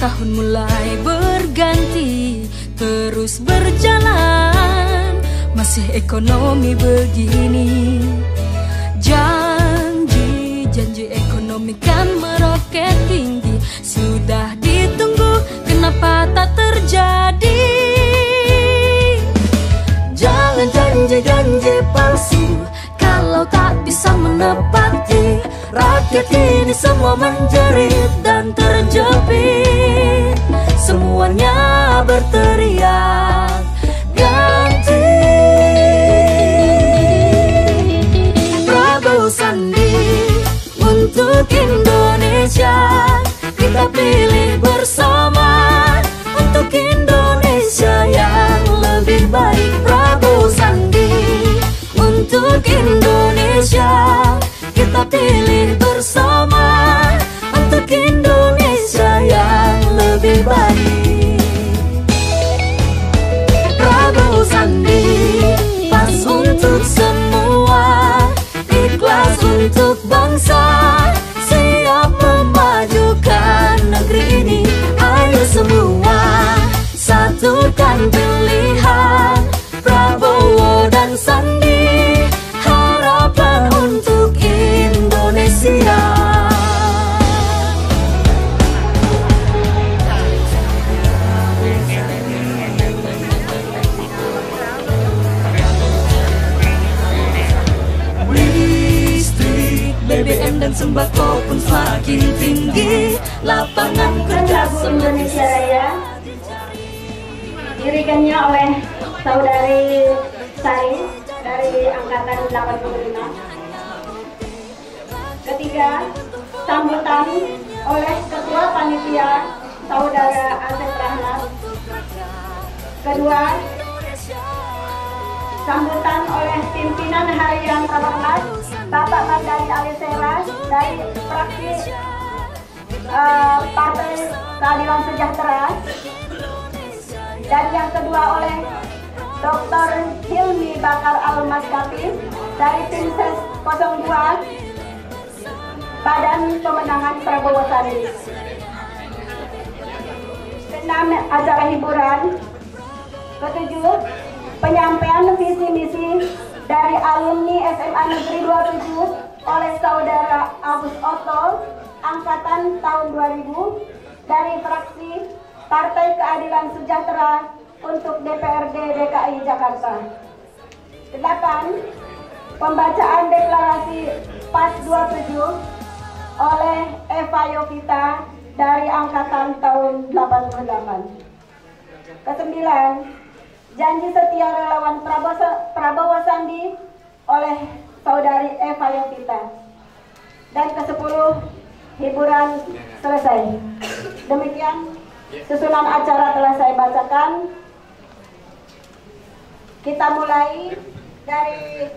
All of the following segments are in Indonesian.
Tahun mulai berganti, terus berjalan, masih ekonomi begini. Janji ekonomi kan meroket tinggi, sudah ditunggu, kenapa tak terjadi? Jangan janji palsu kalau tak bisa menepati. Rakyat ini semua menjerit dan terjepit, semuanya berteriak ganti. Prabowo Sandi untuk Indonesia, kita pilih bersama untuk Indonesia yang lebih baik. Prabowo Sandi untuk Indonesia, kita pilih bersama untuk Indonesia yang lebih baik. Prabowo Sandi pas untuk semua, ikhlas untuk bangsa, siap memajukan negeri ini. Ayo semua satukan pilihan Prabowo dan Sandi, harapan untuk Indonesia. Listrik, BBM dan sembako pun semakin tinggi, lapangan kerja Indonesia Raya dirikannya oleh saudari Sari dari angkatan 85. Ketiga, sambutan oleh Ketua Panitia Saudara Asep Rahmat. Kedua, sambutan oleh pimpinan harian Rakernas Bapak Mardhani Alisera dari fraksi Partai Keadilan Sejahtera. Dan yang kedua oleh Dr. Hilmi Bakar Al-Maskapi dari tim Ses 02 Badan Pemenangan Prabowo Sandi. Keenam, acara hiburan. Ketujuh, penyampaian visi misi dari alumni SMA Negeri 27 oleh Saudara Agus Otto angkatan tahun 2000 dari fraksi Partai Keadilan Sejahtera untuk DPRD DKI Jakarta. 8. Pembacaan deklarasi PAS 27 oleh Eva Yovita dari angkatan tahun 88. 9. Janji setia relawan Prabowo Sandi oleh Saudari Eva Yovita. Dan ke-10, hiburan selesai. Demikian susunan acara telah saya bacakan. Kita mulai dari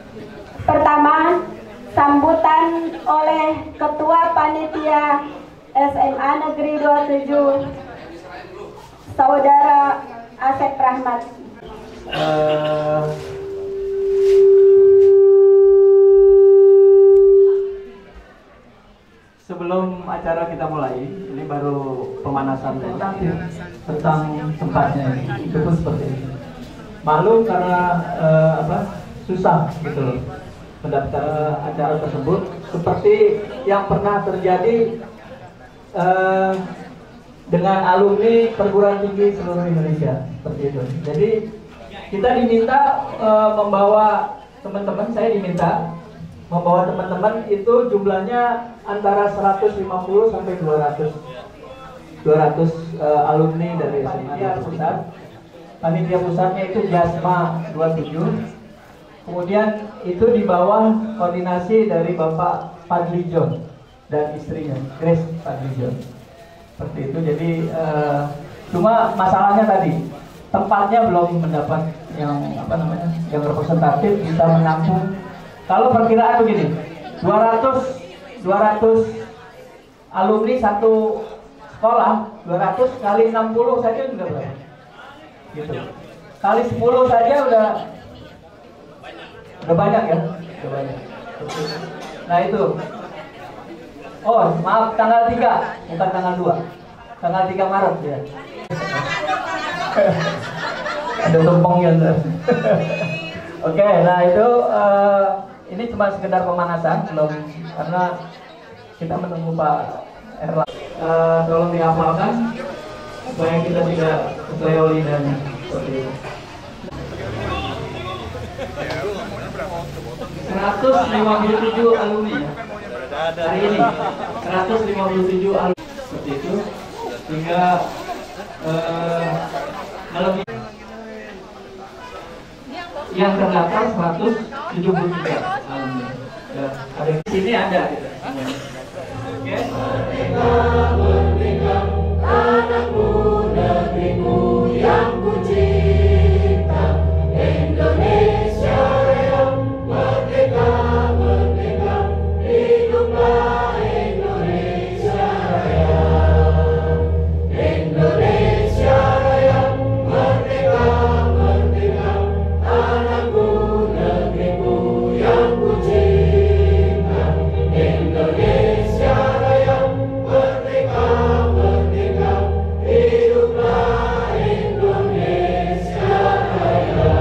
pertama, sambutan oleh Ketua Panitia SMA Negeri 27 Saudara Asep Rahmat. Sebelum acara kita mulai, ini baru pemanasan tentang tempatnya ini. Itu seperti ini. Maklum karena susah gitu loh mendaftar acara tersebut, seperti yang pernah terjadi dengan alumni perguruan tinggi seluruh Indonesia seperti itu. Jadi kita diminta membawa teman-teman, saya diminta membawa teman-teman itu jumlahnya antara 150 sampai 200 alumni dari panitia pusat. Panitia pusatnya itu Jasma 27. Kemudian itu di bawah koordinasi dari Bapak Fadli John dan istrinya Grace Fadli John. Seperti itu. Jadi cuma masalahnya tadi tempatnya belum mendapat yang yang representatif bisa menampung. Kalau perkiraan begini, 200 alumni satu sekolah, 200 kali 60 saja sudah berapa? Gitu. Kali 10 saja udah banyak ya, udah banyak. Nah itu. Oh, maaf, tanggal 3, bukan tanggal 2. Tanggal 3 Maret ya. Ada tumpengnya. Oke, nah itu ini cuma sekedar pemanasan, belum, karena kita menunggu Pak Erlang. Tolong dihafalkan supaya kita tidak sesuai lidahnya seperti itu. 157 alumni ya. Hari ini 157 alumni seperti itu, sehingga alumni yang terdaftar 173 alumni. Ya, ada di sini ada. Gitu. Oke. Anakku, negeriku yang kucinta, Indonesia yang merdeka, merdeka, hiduplah Indonesia Raya. Indonesia Raya, merdeka, merdeka, anakku, negeriku yang kucinta, Indonesia Raya, merdeka, merdeka, hiduplah Indonesia Raya.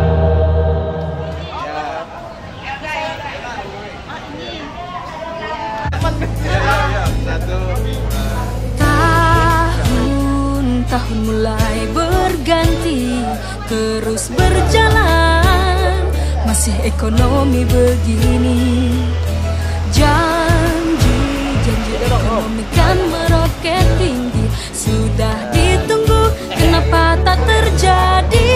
Tahun mulai berganti, terus berjalan, masih ekonomi begini. Janji ekonomi kan meroket tinggi, sudah ditunggu, kenapa tak terjadi?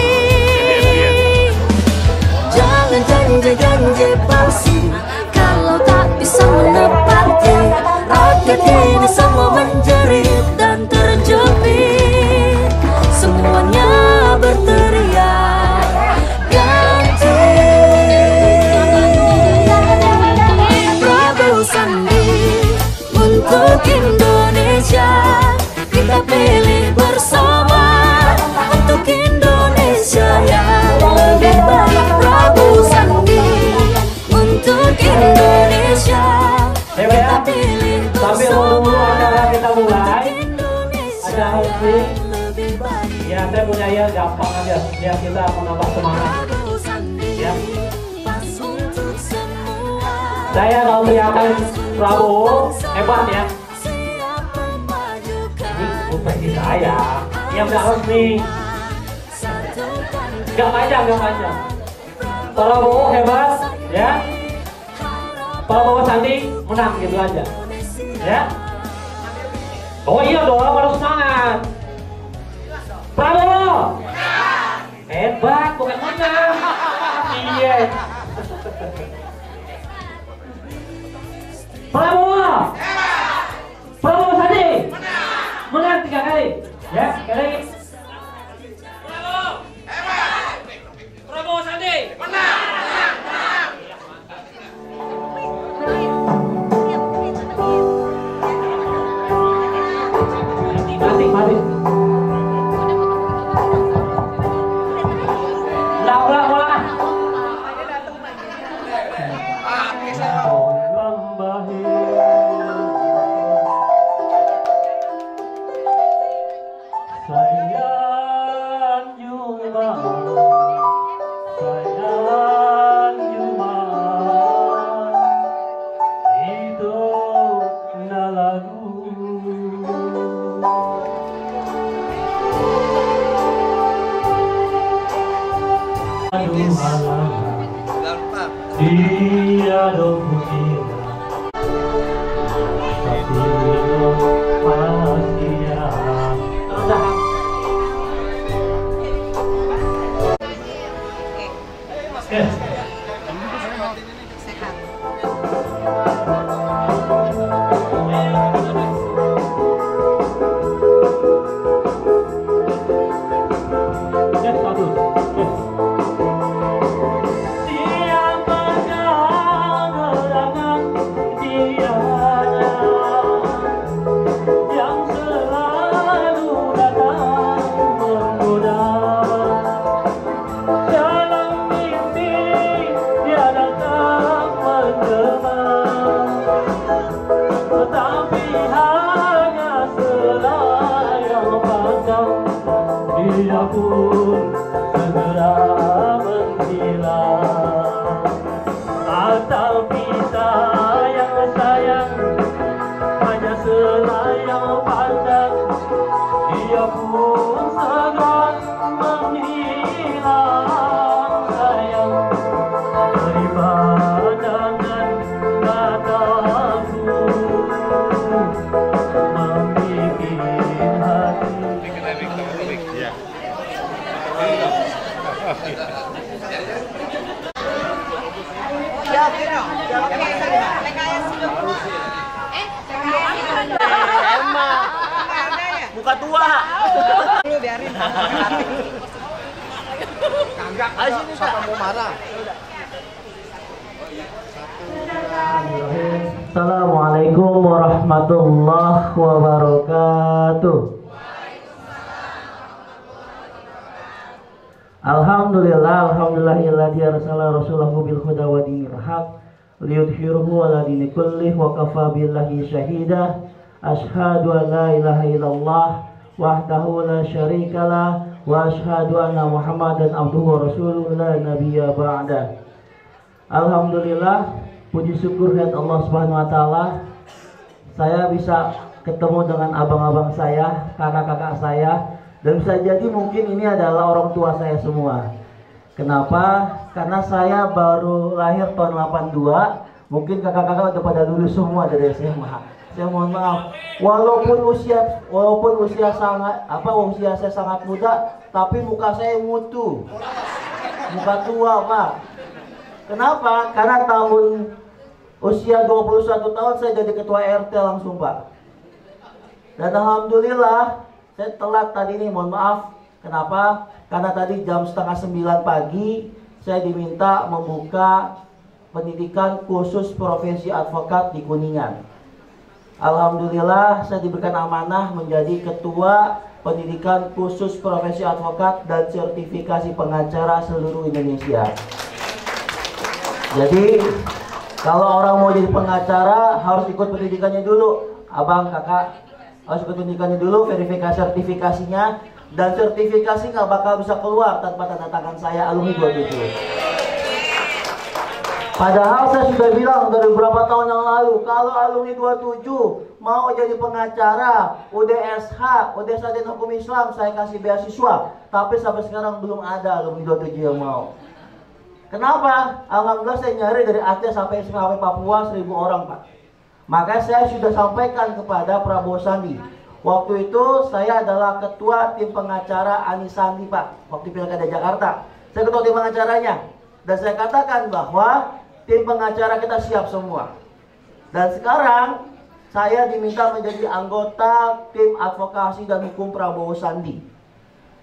Jangan janji palsu, kalau tak bisa menepati. Rakyat ini semua menjerit dan terjepit, semuanya berteriak ganti. Prabowo Sandi untuk Indonesia, kita pilih bersama untuk Indonesia yang lebih baik. Prabowo Sandi untuk Indonesia, kita pilih bersama kita mulai. Ada yang lebih baik. Ya, saya punya ya, gampang aja biar kita menambah semangat. Ya. Saya kalau teriakan Prabowo hebat ya. Ini profesi saya yang nggak resmi. Nggak panjang. Prabowo hebat ya. Prabowo Sandi menang gitu aja. Ya. Oh iya dong, harus semangat. Prabowo hebat, bukan menang. Iya. Prabowo Sandi menang 3 kali. Ya, sekali. Prabowo Sandi menang. Mati. Ulang. Dia dong kira, tapi pasti ya. Yes, bagus. Yes. Siapa dia pun segera menghilang. Atau kita yang sayang hanya selayang pandang, dia pun segera menghilang. Sayang, terima dengan kataku, membikin hati. Muka tua. Lu biarin. Kagak. Ayo sini siapa mau marah. Assalamualaikum warahmatullahi wabarakatuh. Alhamdulillahilladzi arsala rasulahu bil huda wa dinil haq liyudhhirahu 'ala dini kullih wa kafa billahi shahida. Asyhadu an la ilaha illallah wahdahu la syarikalah wa asyhadu anna Muhammadan abduhu wa rasuluhu la nabiyya ba'da. Alhamdulillah, puji syukur kepada Allah Subhanahu wa taala, saya bisa ketemu dengan abang-abang saya, kakak-kakak saya, dan bisa jadi mungkin ini adalah orang tua saya semua. Kenapa? Karena saya baru lahir tahun 82, mungkin kakak-kakak udah pada lulus semua dari SMA. Saya mohon maaf, walaupun usia saya sangat muda, tapi muka saya mutu, muka tua, Pak. Kenapa? Karena usia 21 tahun saya jadi ketua RT langsung, Pak. Dan alhamdulillah saya telat tadi nih, mohon maaf. Kenapa? Karena tadi jam 8:30 pagi saya diminta membuka pendidikan khusus profesi advokat di Kuningan. Alhamdulillah saya diberikan amanah menjadi ketua pendidikan khusus profesi advokat dan sertifikasi pengacara seluruh Indonesia. Jadi kalau orang mau jadi pengacara harus ikut pendidikannya dulu, abang, kakak, harus ikut pendidikannya dulu, verifikasi sertifikasinya, dan sertifikasi nggak bakal bisa keluar tanpa tanda tangan saya alumni 27. Padahal saya sudah bilang dari beberapa tahun yang lalu, kalau alumni 27 mau jadi pengacara, UDSH, udah sarjana hukum Islam, saya kasih beasiswa. Tapi sampai sekarang belum ada alumni 27 yang mau. Kenapa? Alhamdulillah saya nyari dari Aceh sampai Papua 1.000 orang, Pak. Maka saya sudah sampaikan kepada Prabowo Sandi. Waktu itu saya adalah ketua tim pengacara Anies Sandi, Pak. Waktu Pilkada Jakarta, saya ketua tim pengacaranya. Dan saya katakan bahwa tim pengacara kita siap semua. Dan sekarang saya diminta menjadi anggota tim advokasi dan hukum Prabowo Sandi.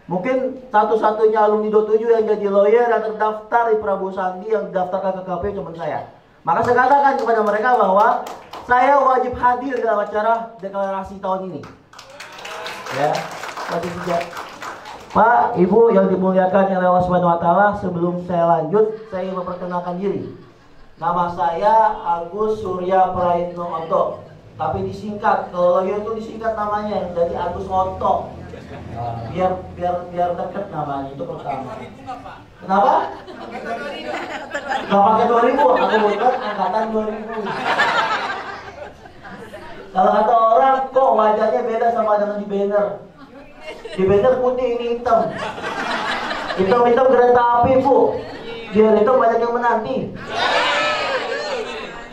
Mungkin satu-satunya alumni 27 yang jadi lawyer dan terdaftar di Prabowo Sandi yang didaftarkan ke KPU cuma saya. Maka saya katakan kepada mereka bahwa saya wajib hadir dalam acara deklarasi tahun ini. Ya, wajib juga. Pak, Ibu yang dimuliakan oleh Allah Subhanahu wa taala, sebelum saya lanjut, saya ingin memperkenalkan diri. Nama saya Agus Surya Praitno Otto, tapi disingkat, kalau lawyer itu disingkat namanya, jadi Agus Otto. Biar deket namanya, itu pertama. Kenapa? Gak pakai 2000, aku bukan angkatan 2000. Kalau kata orang, kok wajahnya beda sama dengan di banner. Di banner putih, ini hitam. Hitam-hitam kereta api, Bu. Biar itu banyak yang menanti.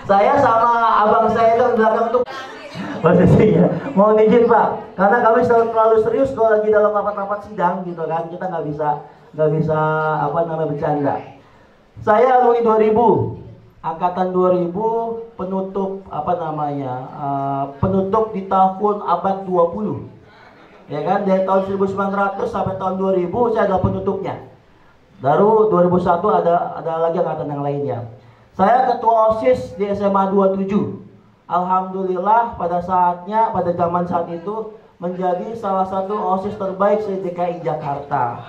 Saya sama abang saya itu belakang tuh posisinya. Mohon izin, Pak, karena kami selalu terlalu serius kalau lagi dalam rapat-rapat sidang gitu kan. Kita nggak bisa bercanda. Saya alumni 2000, angkatan 2000, penutup penutup di tahun abad 20. Ya kan, dari tahun 1900 sampai tahun 2000 saya adalah penutupnya. Baru 2001 ada lagi angkatan yang lainnya. Saya ketua OSIS di SMA 27. Alhamdulillah pada zaman saat itu menjadi salah satu OSIS terbaik di DKI Jakarta.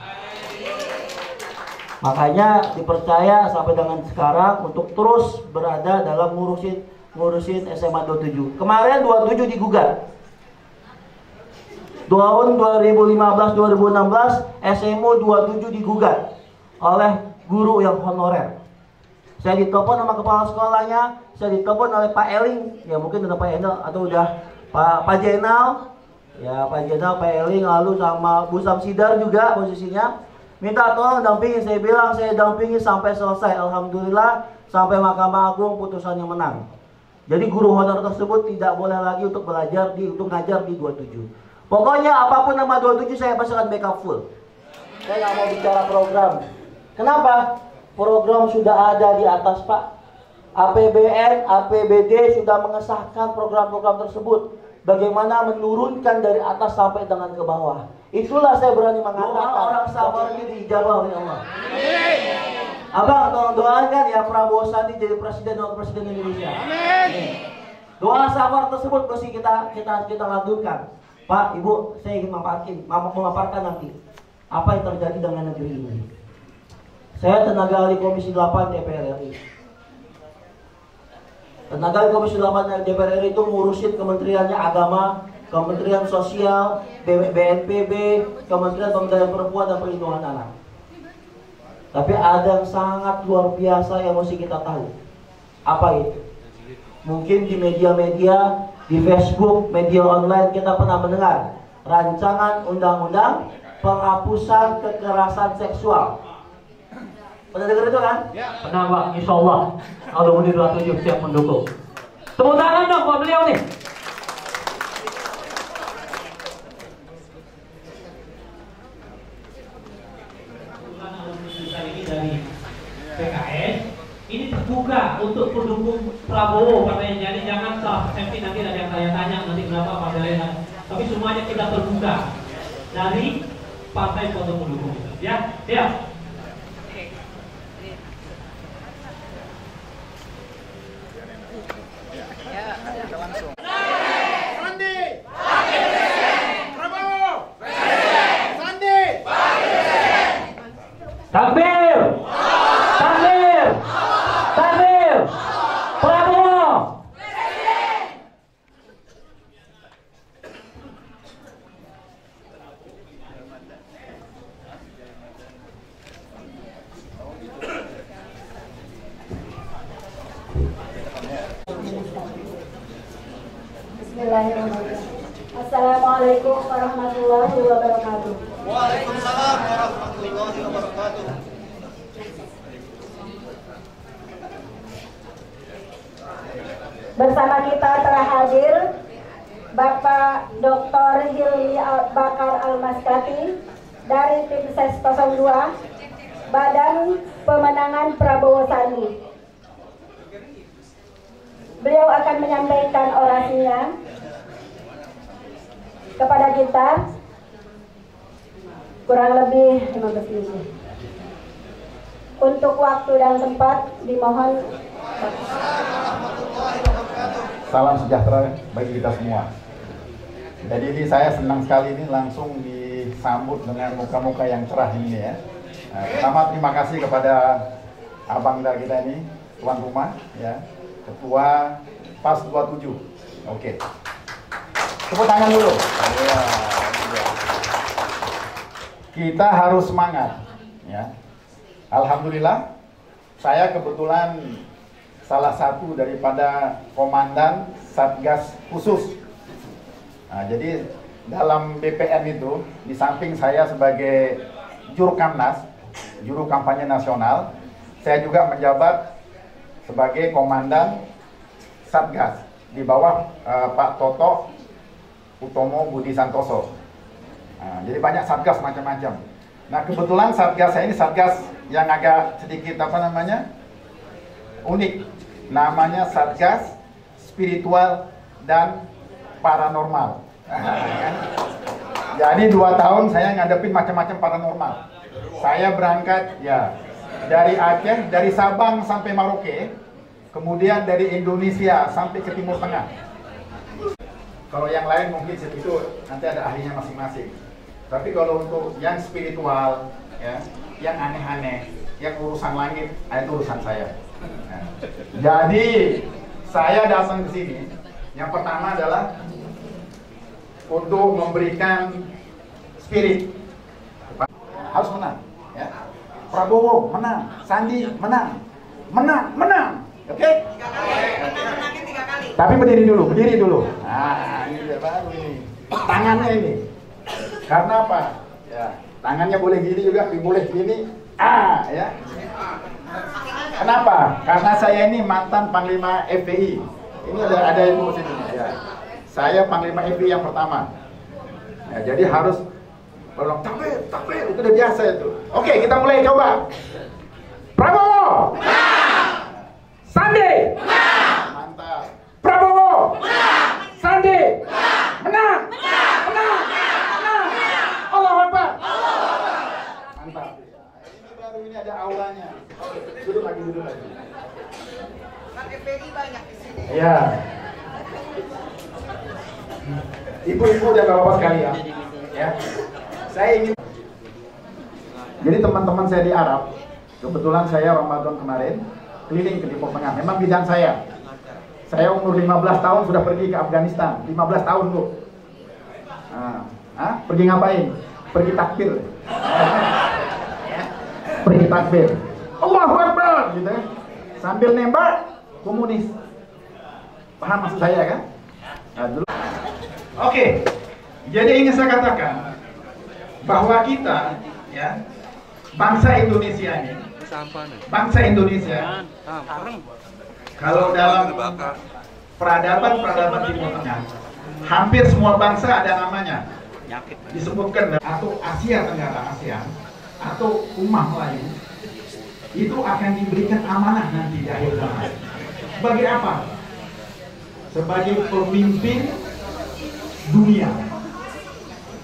Makanya dipercaya sampai dengan sekarang untuk terus berada dalam ngurusin SMA 27. Kemarin 27 digugat. tahun 2015-2016 SMU 27 digugat oleh guru yang honorer. Saya ditelepon sama kepala sekolahnya, saya ditelepon oleh Pak Eling, ya mungkin udah Pak Enel atau udah Pak Jenal, ya Pak Jenal, Pak Eling, lalu sama Bu Samsidar juga posisinya, minta tolong dampingi. Saya bilang saya dampingi sampai selesai. Alhamdulillah sampai Mahkamah Agung putusannya menang. Jadi guru honorer tersebut tidak boleh lagi untuk belajar untuk ngajar di 27. Pokoknya apapun nama 27 saya pasti akan backup full. Saya nggak mau bicara program. Kenapa? Program sudah ada di atas, Pak. APBN, APBD sudah mengesahkan program-program tersebut. Bagaimana menurunkan dari atas sampai dengan ke bawah. Itulah saya berani mengatakan orang sabar ini diijabah oleh Allah. Abang tolong doakan ya Prabowo Sandi jadi presiden dan presiden Indonesia. Amin. Doa sabar tersebut mesti kita lanjutkan. Pak, Ibu, saya ingin memaparkan nanti apa yang terjadi dengan negeri ini. Saya tenaga ahli Komisi 8 DPR RI. Tenaga ahli Komisi 8 DPR RI itu ngurusin kementeriannya Agama, Kementerian Sosial, BNPB, Kementerian Pemberdayaan Perempuan dan Perlindungan Anak. Tapi ada yang sangat luar biasa yang mesti kita tahu. Apa itu? Mungkin di media-media, di Facebook, media online kita pernah mendengar rancangan undang-undang penghapusan kekerasan seksual. Pernah dengar itu kan? Pernah Pak, insya Allah alumni 27 siap mendukung. Tepuk tangan dong buat beliau nih. Ini dari PKS, ini terbuka untuk pendukung Prabowo partainya. Jadi jangan salah persepsi nanti ada yang saya tanya nanti berapa partai lain. Tapi semuanya kita terbuka dari partai untuk pendukung. Ya, siap. Takbir! Takbir! Takbir! Prabowo! Bismillahirrahmanirrahim. Assalamualaikum warahmatullahi wabarakatuh. Waalaikumsalam warahmatullahi wabarakatuh. Bersama kita telah hadir Bapak Dr. Hilmi Bakar Almaskati dari tim SES 02 Badan Pemenangan Prabowo Sandi. Beliau akan menyampaikan orasinya kepada kita kurang lebih 15 menit. Untuk waktu dan tempat dimohon. Salam sejahtera bagi kita semua. Jadi ini saya senang sekali ini langsung disambut dengan muka-muka yang cerah ini ya. Nah, pertama terima kasih kepada abang kita ini, tuan rumah ya, ketua PAS 27. Oke. Tepuk tangan dulu. Ya, kita harus semangat ya. Alhamdulillah saya kebetulan salah satu daripada komandan Satgas khusus. Nah, jadi dalam BPN itu di samping saya sebagai Jurkamnas, juru kampanye nasional, saya juga menjabat sebagai komandan Satgas di bawah Pak Toto Utomo Budi Santoso. Nah, jadi banyak satgas macam-macam. Nah kebetulan satgas saya ini satgas yang agak sedikit unik. Namanya Satgas Spiritual dan Paranormal. Jadi 2 tahun saya ngadepin macam-macam paranormal. Saya berangkat ya dari Aceh, dari Sabang sampai Merauke, kemudian dari Indonesia sampai ke Timur Tengah. Kalau yang lain mungkin itu nanti ada ahlinya masing-masing. Tapi kalau untuk yang spiritual, ya, yang aneh-aneh, yang urusan langit, itu urusan saya. Nah, jadi saya datang ke sini. Yang pertama adalah untuk memberikan spirit. Harus menang, ya. Prabowo menang, Sandi menang, menang. Oke? Tapi berdiri dulu. Nah, ini dia baru ini. Tangannya ini. Karena apa? Ya, tangannya boleh gini juga, boleh gini. Ya. Kenapa? Karena saya ini mantan Panglima FPI. Ini ada ilmu sini. Ya. Saya Panglima FPI yang pertama. Ya, jadi harus tolong takbir, itu udah biasa itu. Oke, kita mulai coba. Prabowo. Sandi. Mantap. Prabowo. Sandi. Menang. Allahu Akbar. Mantap. Ini baru ini ada aulanya. Oke, duduk lagi. Kan FPI banyak di sini. Ya. Ibu-ibu dan bapak sekalian, ya. Saya ingin. Jadi teman-teman saya di Arab, kebetulan saya Ramadan kemarin keliling ke Timur Tengah. Memang bidang saya. Saya umur 15 tahun sudah pergi ke Afghanistan. 15 tahun, Bu. Pergi ngapain? Pergi takbir. Pergi takbir. Allahu Akbar, gitu ya. Sambil nembak komunis. Paham maksud saya kan? Nah, dulu. Oke. Jadi ingin saya katakan bahwa kita, ya, bangsa Indonesia ini, bangsa Indonesia, kalau dalam peradaban Timur Tengah, hampir semua bangsa ada namanya, disebutkan atau Asia Tenggara, ASEAN, atau ummah Melayu, itu akan diberikan amanah nanti di akhir zaman. Sebagai apa? Sebagai pemimpin dunia.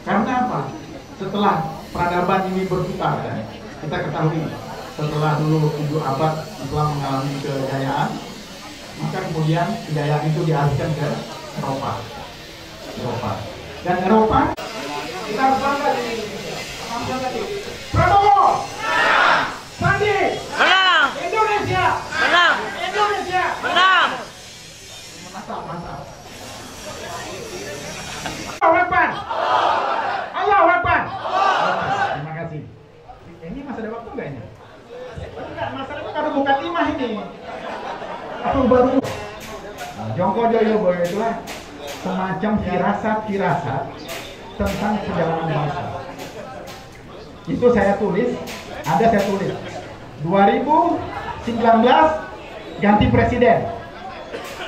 Karena apa? Setelah peradaban ini berputar, ya, kita ketahui setelah dulu 7 abad Islam mengalami kejayaan, maka kemudian kejayaan itu dialihkan ke Eropa. Dan Eropa, kita harus bangga di Indonesia. Prabowo, Sandi, menang. Indonesia, menang. Indonesia, menang. Mantap. Allahu Akbar. Terima kasih. Ini masih ada waktu nggak ini? Enggak, masalahnya baru buka timah ini. Aku baru. Jongko Joyobo itulah semacam firasat tentang perjalanan bangsa. Itu saya tulis, 2019 ganti presiden.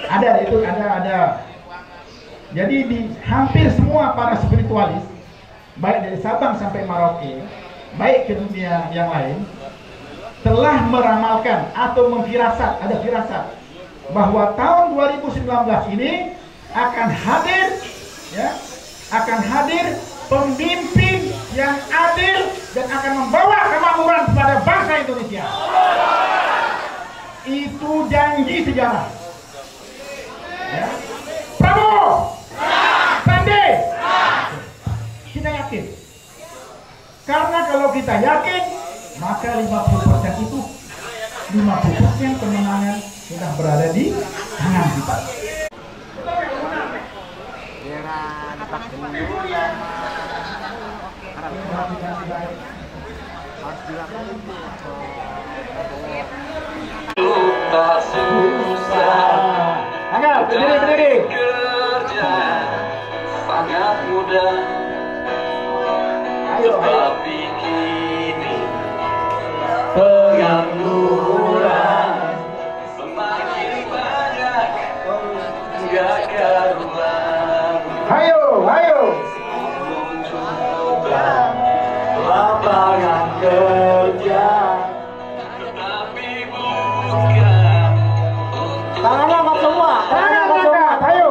Ada. Jadi di hampir semua para spiritualis, baik dari Sabang sampai Merauke, baik ke dunia yang lain, telah meramalkan atau memfirasat, ada firasat bahwa tahun 2019 ini akan hadir pemimpin yang adil dan akan membawa kemakmuran kepada bangsa Indonesia. Itu janji sejarah. Ya. Prabowo, Sandi, kita yakin. Karena kalau kita yakin, maka 50% itu 50% kemenangan sudah berada di tangan kita. Tak susah. Angkat, berdiri. Kerja sangat mudah. Ayo. Tapi kini pengangguran semakin banyak, gak karuan. Ayo. Mencoba lapangan kerja, tetapi bukan untuk Tangannya angkat semua. Ayo.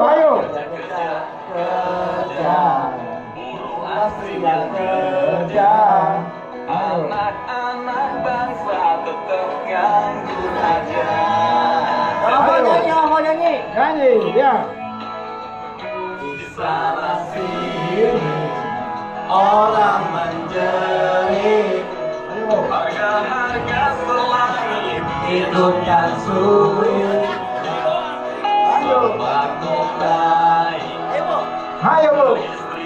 kerja. Buruh asing yang kerja, anak-anak bangsa tetap nganggur aja. Mau nyanyi. Nyanyi, ya. Di sana sini orang menjerit, harga-harga selangit itu kan sulit. Coba kau baik, Ayo, Bu. istri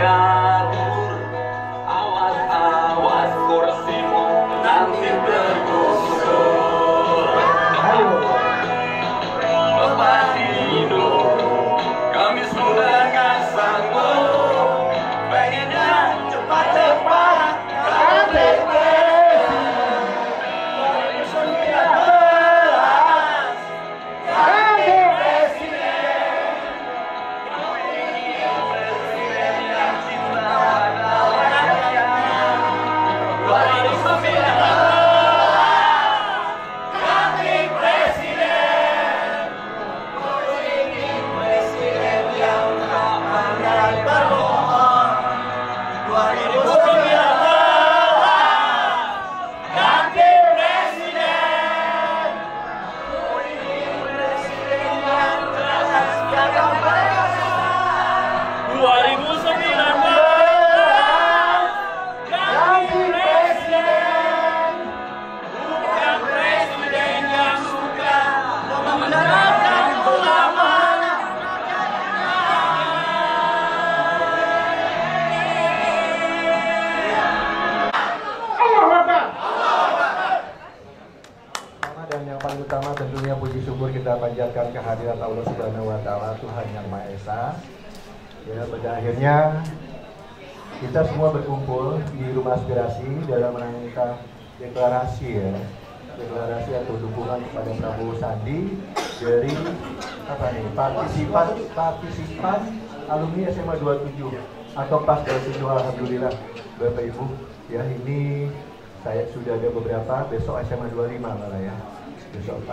kabur. Awas awas kursimu nanti tergusur. Bapak hidup kami sudah gak sanggup, pengennya cepat-cepat ganti utama tentunya puji syukur kita panjatkan kehadirat Allah Subhanahu wa Ta'ala, Tuhan yang Maha Esa. Ya, pada akhirnya kita semua berkumpul di rumah aspirasi dalam rangka deklarasi deklarasi atau dukungan kepada Prabowo Sandi dari partisipan alumni SMA 27 atau PAS 27. Alhamdulillah Bapak Ibu, ya ini saya sudah ada beberapa, besok SMA 25 malah ya. Besok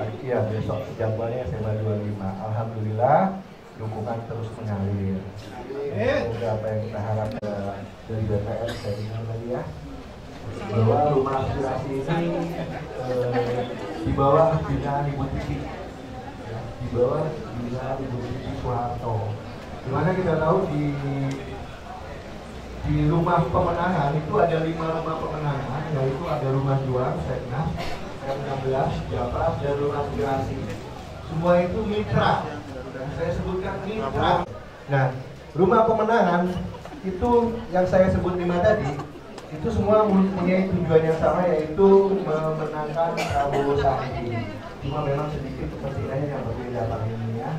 jadwalnya SMA 25. Alhamdulillah dukungan terus mengalir. Semoga apa yang kita harapkan dari BPR saya dengar tadi ya, bahwa rumah aspirasi ini di bawah binaan Ibu Titi, ya, di bawah binaan Ibu Titi Soeharto. Dimana kita tahu di rumah pemenangan itu ada 5 rumah pemenangan, yaitu ada Rumah Juang, Seknas, M16, Japras, dan rumah aspirasi. Semua itu mitra. Saya sebutkan mitra. Nah, rumah pemenangan itu yang saya sebut 5 tadi, itu semua mempunyai tujuan yang sama, yaitu memenangkan Prabowo Sandi. Cuma memang sedikit kepentingannya yang berbeda Pak ini ya.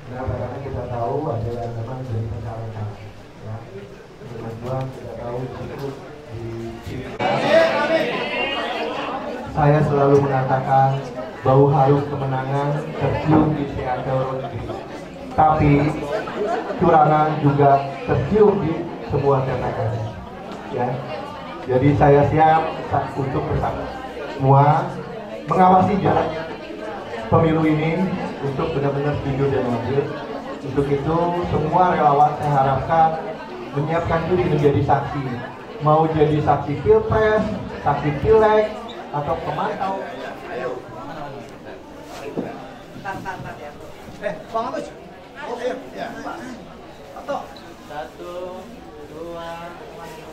Kenapa? Karena kita tahu ada yang memang jadi pencalekan. Ya, teman-teman kita tahu itu di sini. Saya selalu mengatakan bau harum kemenangan tercium di Seattle, tapi curangan juga tercium di semua TPS. Ya, jadi saya siap untuk bersama semua mengawasi jalan pemilu ini untuk benar-benar jujur dan adil. Untuk itu semua relawan saya harapkan menyiapkan diri menjadi saksi, mau jadi saksi pilpres, saksi pileg, atau pemantau. Ayo. Bang Agus. Ayo, ya. Atau 1, 2, lagi.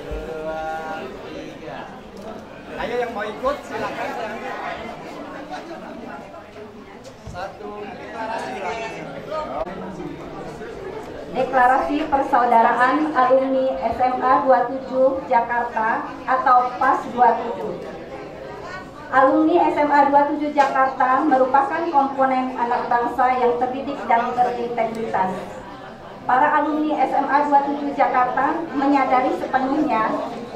2, 3. Ayo yang mau ikut silakan. 1, Deklarasi Persaudaraan Alumni SMA 27 Jakarta atau PAS 27. Alumni SMA 27 Jakarta merupakan komponen anak bangsa yang terdidik dan berintegritas. Para alumni SMA 27 Jakarta menyadari sepenuhnya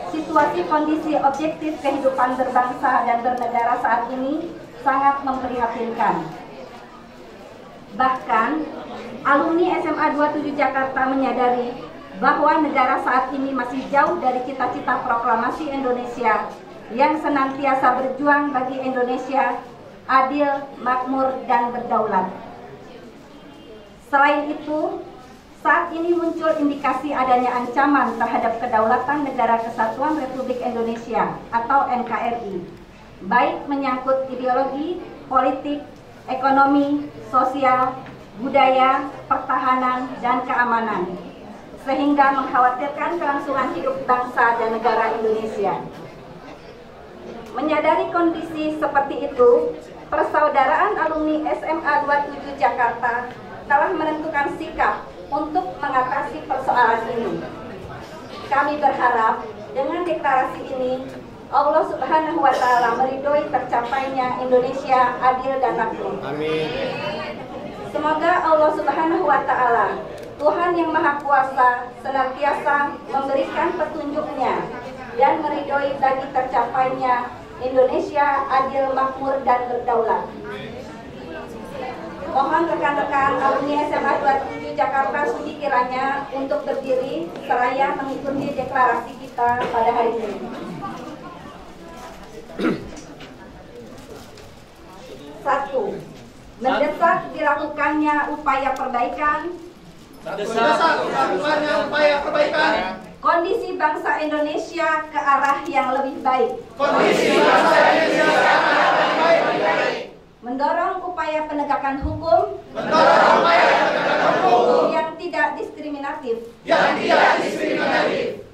situasi kondisi objektif kehidupan berbangsa dan bernegara saat ini sangat memprihatinkan. Bahkan, alumni SMA 27 Jakarta menyadari bahwa negara saat ini masih jauh dari cita-cita proklamasi Indonesia yang senantiasa berjuang bagi Indonesia adil, makmur, dan berdaulat. Selain itu, saat ini muncul indikasi adanya ancaman terhadap kedaulatan Negara Kesatuan Republik Indonesia atau NKRI, baik menyangkut ideologi, politik, ekonomi, sosial, budaya, pertahanan, dan keamanan, sehingga mengkhawatirkan kelangsungan hidup bangsa dan negara Indonesia. Menyadari kondisi seperti itu, Persaudaraan Alumni SMA 27 Jakarta telah menentukan sikap untuk mengatasi persoalan ini. Kami berharap dengan deklarasi ini Allah Subhanahu wa Ta'ala meridhoi tercapainya Indonesia adil dan makmur. Amin. Semoga Allah Subhanahu wa Ta'ala, Tuhan yang Maha Kuasa, senantiasa memberikan petunjuknya dan meridhoi bagi tercapainya Indonesia adil, makmur, dan berdaulat. Mohon rekan-rekan alumni SMA 27 Jakarta sudi kiranya untuk berdiri seraya mengikuti deklarasi kita pada hari ini. Satu, mendesak dilakukannya upaya perbaikan. Kondisi bangsa Indonesia ke arah yang lebih baik. Mendorong upaya penegakan hukum. Yang tidak diskriminatif.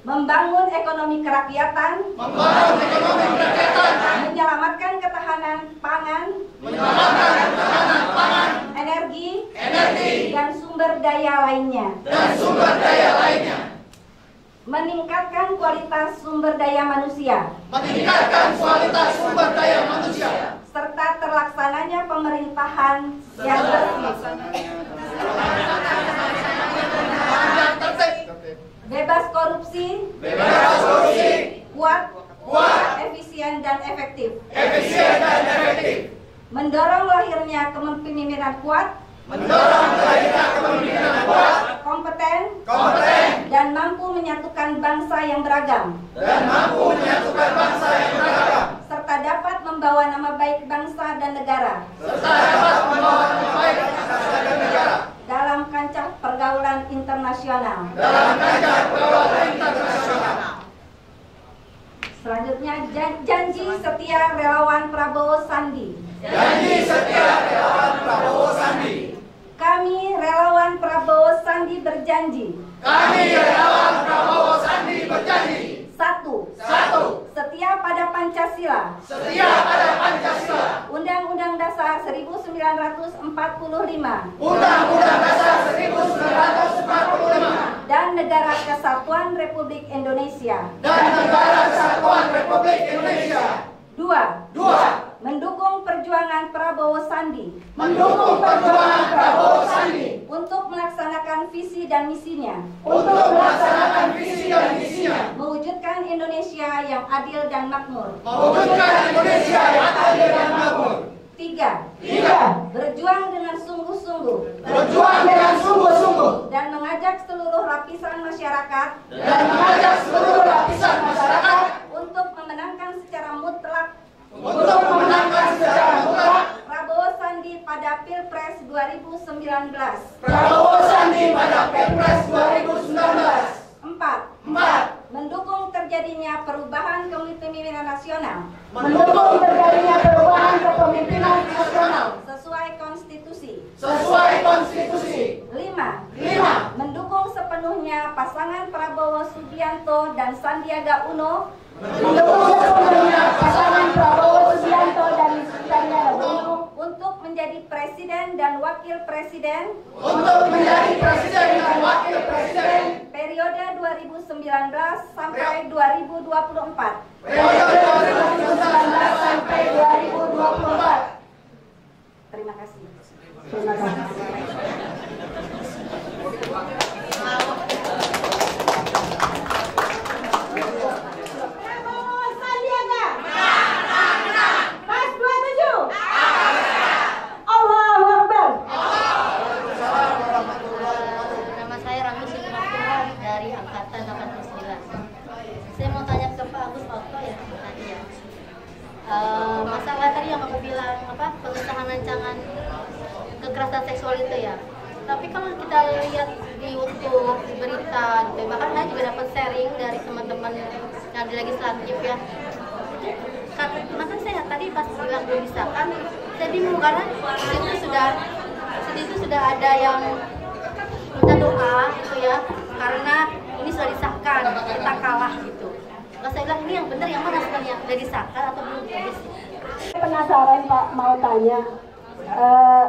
Membangun ekonomi kerakyatan. Menyelamatkan ketahanan pangan. Energi. Dan sumber daya lainnya. Meningkatkan kualitas sumber daya manusia. Serta terlaksananya pemerintahan yang bersih. Bebas korupsi. Kuat. Efisien dan efektif. Mendorong lahirnya kepemimpinan kuat. Kompeten. Dan mampu menyatukan bangsa yang beragam. Serta dapat membawa nama baik bangsa dan negara. Dalam kancah pergaulan internasional. Selanjutnya, janji setia relawan Prabowo Sandi. Kami relawan Prabowo Sandi berjanji. Satu. Setia pada Pancasila. Undang-Undang Dasar 1945. Dan Negara Kesatuan Republik Indonesia. Dua. Mendukung perjuangan Prabowo Sandi. Untuk melaksanakan visi dan misinya. Mewujudkan Indonesia yang adil dan makmur. Tiga. Berjuang dengan sungguh-sungguh. Dan mengajak seluruh lapisan masyarakat. Untuk memenangkan secara mutlak. Prabowo Sandi pada Pilpres 2019. Empat. Mendukung terjadinya perubahan kepemimpinan nasional. Sesuai konstitusi. Lima. Mendukung sepenuhnya pasangan Prabowo Subianto dan Sandiaga Uno. Untuk menjadi presiden dan wakil presiden. Periode 2019 sampai 2024. Terima kasih. Masalah tadi yang aku bilang pengesahan rancangan kekerasan seksual itu ya. Tapi kalau kita lihat di YouTube, di berita, gitu, bahkan saya juga dapat sharing dari teman-teman yang di legislatif ya. Maka saya tadi pas bilang belum disahkan, saya bingung karena itu sudah ada yang minta doa gitu ya, karena ini sudah disahkan, kita kalah gitu. Kalau saya bilang ini yang benar yang mana sebenarnya, sudah disahkan atau belum? Saya penasaran Pak, mau tanya,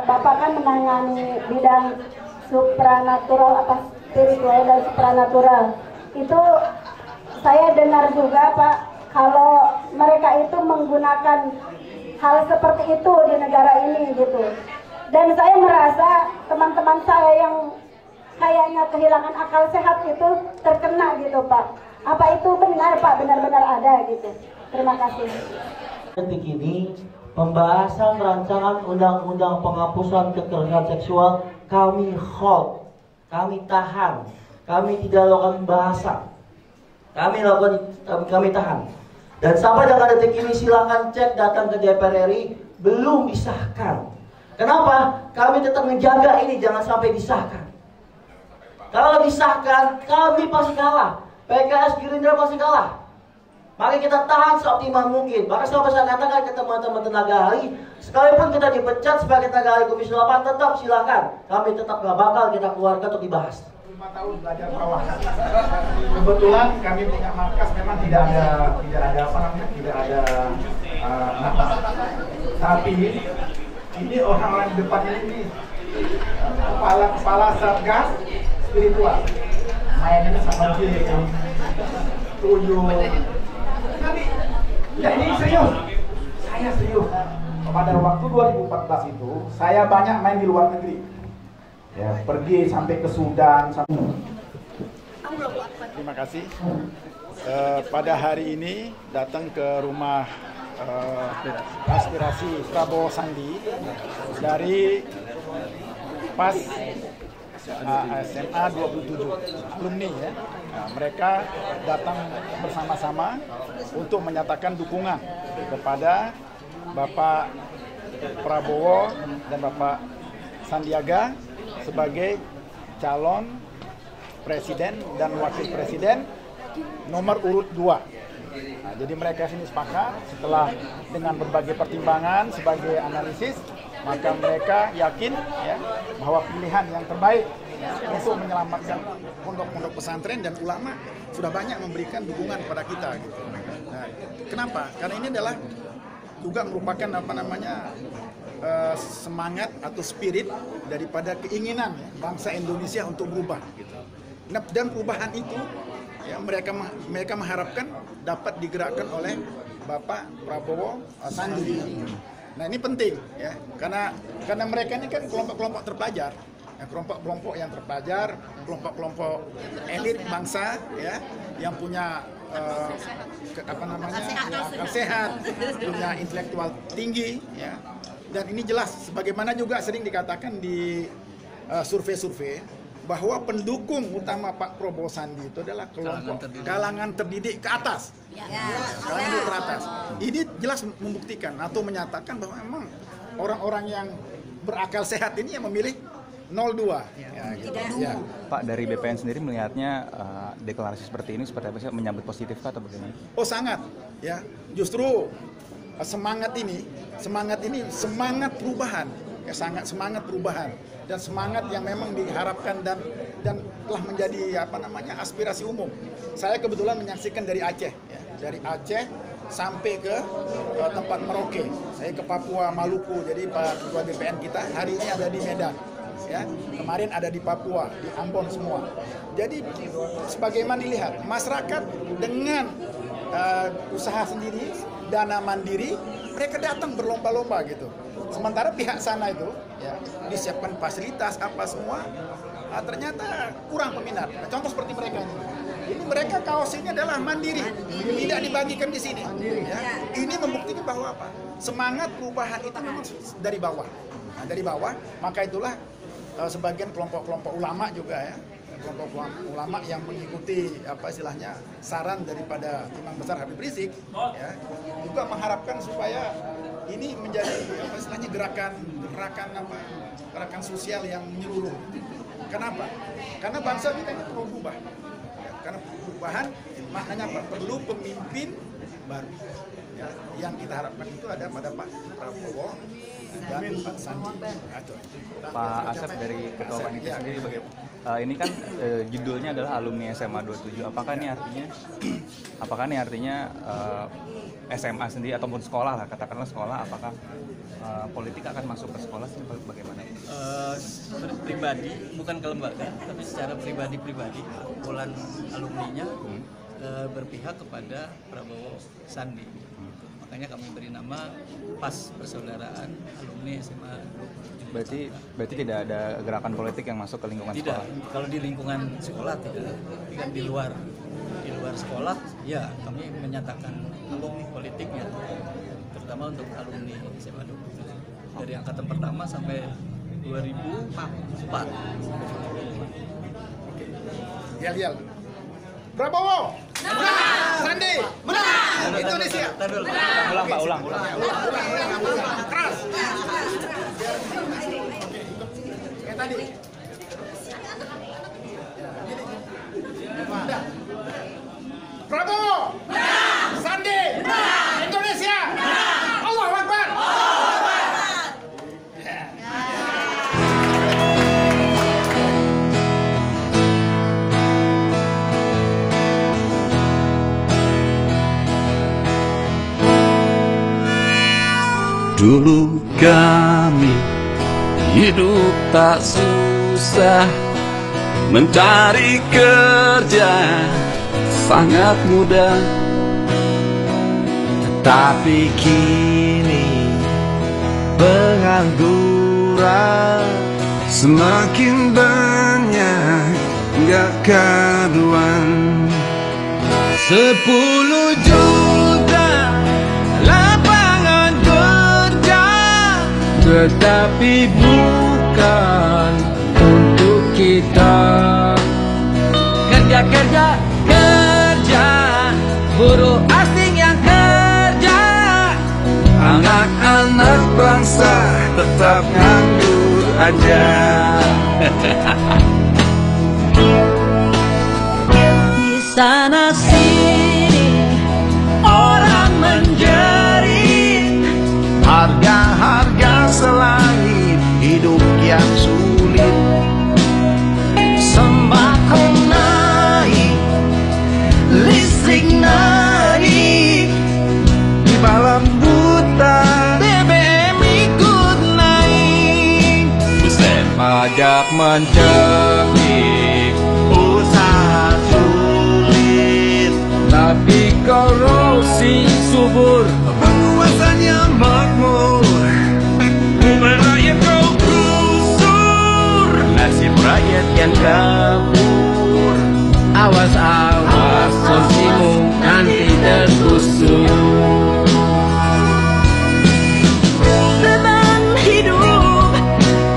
Bapak kan menangani bidang supranatural atau spiritual dan supranatural. Itu saya dengar juga Pak, kalau mereka itu menggunakan hal seperti itu di negara ini gitu. Dan saya merasa teman-teman saya yang kayaknya kehilangan akal sehat itu terkena gitu Pak. Apa itu benar Pak, benar-benar ada gitu. Terima kasih. Detik ini pembahasan rancangan undang-undang penghapusan kekerasan seksual kami hold, kami tahan, kami tidak lakukan pembahasan, kami tahan. Dan sampai dengan detik ini silakan cek datang ke DPR RI, belum disahkan. Kenapa? Kami tetap menjaga ini jangan sampai disahkan. Kalau disahkan, kami pasti kalah. PKS Gerindra pasti kalah. Maka kita tahan seoptimal mungkin. Maka saya katakan ke teman-teman tenaga ahli, sekalipun kita dipecat sebagai tenaga ahli Komisi 8, tetap silakan. Kami tetap gak bakal kita keluarga untuk dibahas. 5 tahun belajar perawatan. Kebetulan kami punya markas memang tidak ada napas. Tapi ini orang-orang di depannya ini kepala Satgas spiritual. Mainnya sama dia tujuh. Ya ini serius. Saya serius. Pada waktu 2014 itu saya banyak main di luar negeri. Ya, pergi sampai ke Sudan. Terima kasih. Pada hari ini datang ke rumah aspirasi Prabowo Sandi dari PAS SMA 27 alumni ya. Nah, mereka datang bersama-sama untuk menyatakan dukungan kepada Bapak Prabowo dan Bapak Sandiaga sebagai calon presiden dan wakil presiden nomor urut 2. Nah, jadi mereka sini sepakat setelah dengan berbagai pertimbangan sebagai analisis, maka mereka yakin ya bahwa pilihan yang terbaik untuk menyelamatkan pondok-pondok pesantren dan ulama sudah banyak memberikan dukungan kepada kita gitu. Nah, kenapa? Karena ini adalah juga merupakan semangat atau spirit daripada keinginan bangsa Indonesia untuk berubah gitu. Nah, dan perubahan itu ya mereka mengharapkan dapat digerakkan oleh Bapak Prabowo Sandi. Nah, ini penting ya, karena mereka ini kan kelompok-kelompok terpelajar, ya, kelompok-kelompok yang terpelajar, kelompok-kelompok elit bangsa ya, yang punya akal sehat, punya intelektual tinggi ya. Dan ini jelas, sebagaimana juga sering dikatakan di survei-survei bahwa pendukung utama Pak Prabowo Sandi itu adalah kelompok kalangan terdidik ke atas. Kalangan teratas. Ini jelas membuktikan atau menyatakan bahwa memang orang-orang yang berakal sehat ini yang memilih 02. Ya, gitu. Ya. Pak, dari BPN sendiri melihatnya deklarasi seperti ini seperti apa sih, menyambut positif atau bagaimana? Oh sangat, ya. Justru semangat ini semangat perubahan, ya, sangat semangat perubahan dan semangat yang memang diharapkan dan telah menjadi aspirasi umum. Saya kebetulan menyaksikan dari Aceh, ya. Dari Aceh sampai ke tempat Merauke. Saya ke Papua, Maluku. Jadi Pak Ketua BPN kita hari ini ada di Medan. Ya, kemarin ada di Papua, di Ambon semua. Jadi sebagaimana dilihat, masyarakat dengan usaha sendiri, dana mandiri, mereka datang berlomba-lomba gitu. Sementara pihak sana itu ya, disiapkan fasilitas apa semua, ternyata kurang peminat. Nah, contoh seperti mereka ini mereka kaos ini adalah mandiri, tidak dibagikan di sini. Ya. Ini membuktikan bahwa apa? Semangat perubahan itu memang dari bawah. Nah, dari bawah, maka itulah sebagian kelompok-kelompok ulama juga ya, kelompok ulama yang mengikuti istilahnya saran daripada Imam Besar Habib Rizik ya, juga mengharapkan supaya ini menjadi istilahnya gerakan sosial yang menyeluruh. Kenapa? Karena bangsa kita ini perlu berubah. Ya, karena perubahan maknanya perlu pemimpin baru. Ya, yang kita harapkan itu ada pada Pak Prabowo dan Pak Sandi. Pak Asep dari Ketua Panitia sendiri bagaimana? Ini kan judulnya adalah alumni SMA 27. Apakah ini artinya SMA sendiri ataupun sekolah lah, katakanlah sekolah, apakah politik akan masuk ke sekolah bagaimana? Pribadi, bukan ke lembaga, tapi secara pribadi kumpulan alumninya berpihak kepada Prabowo Sandi. Makanya kami beri nama PAS Persaudaraan Alumni SMA 27. Berarti tidak ada gerakan politik yang masuk ke lingkungan sekolah? Tidak, kalau di lingkungan sekolah tidak. Tapi kan di luar sekolah, ya kami menyatakan alumni politiknya, terutama untuk alumni SMA 27 dari angkatan pertama sampai 2004. Yel. Prabowo menang, Sandi menang, Indonesia menang. Ulang. Keras. Kayak tadi. Prabowo menang, Sandi menang, Indonesia menang. Allahu Akbar. Dulu kami hidup tak susah, mencari kerja sangat mudah. Tapi kini pengangguran semakin banyak, gak karuan. 10 juta lapangan kerja, tetapi bukan untuk kita. Kerja, buruh asing yang kerja, anak-anak bangsa tetap nganggur aja. Di sana sini orang menjerit, harga-harga selangit, hidup yang sulit. sembako naik, listrik naik, Di malam buta BBM ikut naik. pajak mencekik, usaha sulit, Tapi korupsi subur, penguasanya makmur, rumah rakyat kau gusur, nasib rakyat yang kabur. awas sosimu nanti terkusur. Beban hidup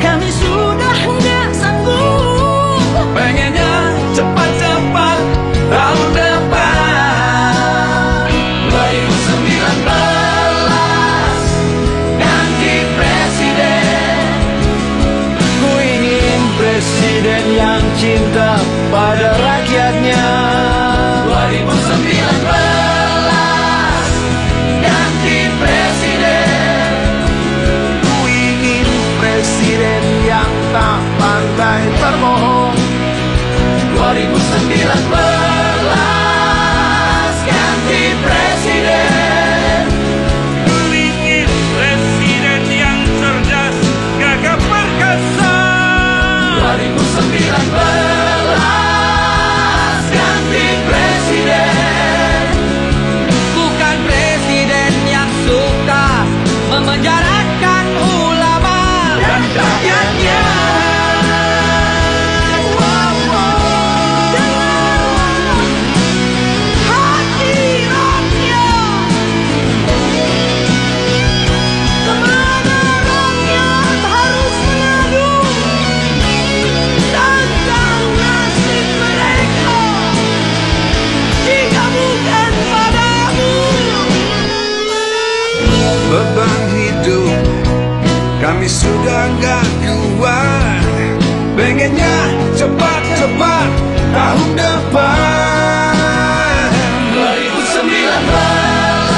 kami sudah nggak sanggup, Pengennya cepat-cepat tahun depan 2019 ganti presiden. ku ingin presiden yang cinta pada rakyatnya. 2019 ganti presiden. Ku ingin presiden yang tak pandai terbohong. 2019 ganti presiden. Ku ingin presiden yang cerdas, gagah perkasa. 2019 ganti presiden. Bukan presiden yang suka memenjarakan ulama dan rakyatnya. Hati rakyat, kemana rakyat harus mengadu tentang nasib mereka jika bukan padamu. Beban hidup kami sudah gak kuat, pengennya cepat-cepat tahun depan 2019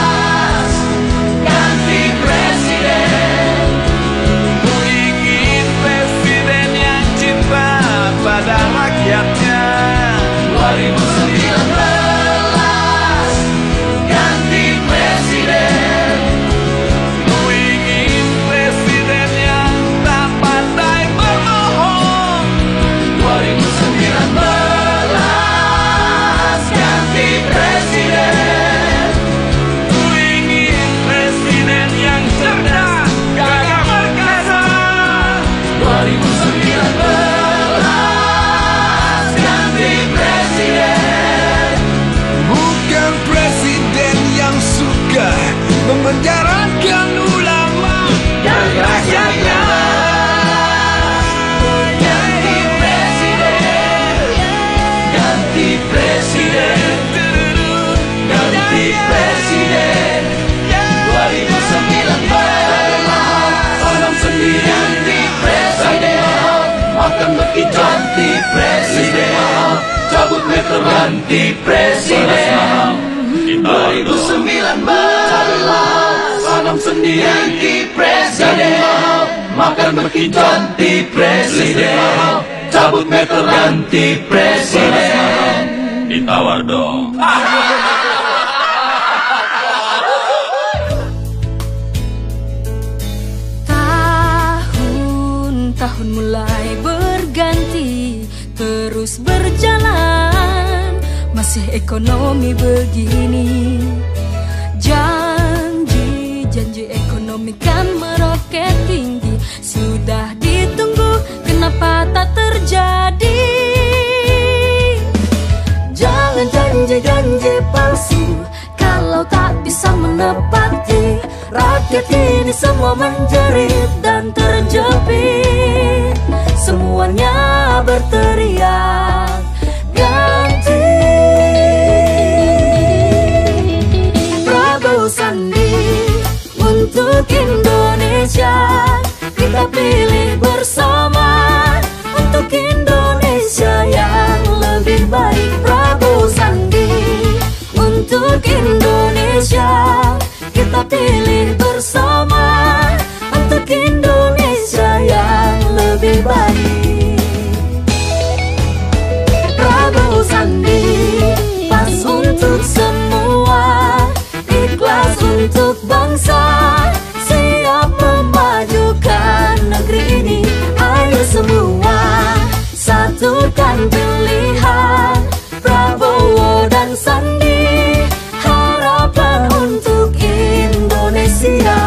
ganti presiden 2019 tanam sendi ganti presiden makan beki ganti presiden cabut meter ganti presiden ditawar dong. Tahun mulai berganti, terus berjalan, masih ekonomi begini. Janji ekonomi kan meroket tinggi, sudah ditunggu, kenapa tak terjadi? Jangan janji palsu, kalau tak bisa menepati. Rakyat ini semua menjerit dan terjepit, semuanya berteriak ganti. Prabowo Sandi untuk Indonesia, kita pilih bersama untuk Indonesia yang lebih baik. Prabowo Sandi untuk Indonesia, kita pilih bersama untuk Indonesia yang lebih baik. Prabowo Sandi pas untuk semua, ikhlas untuk bangsa, siap memajukan negeri ini. Ayo semua satukan pilihan Prabowo dan Sandi, harapan untuk Indonesia.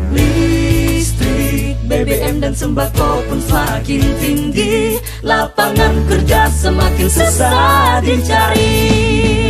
Listrik, BBM dan sembako pun semakin tinggi, lapangan kerja semakin susah dicari.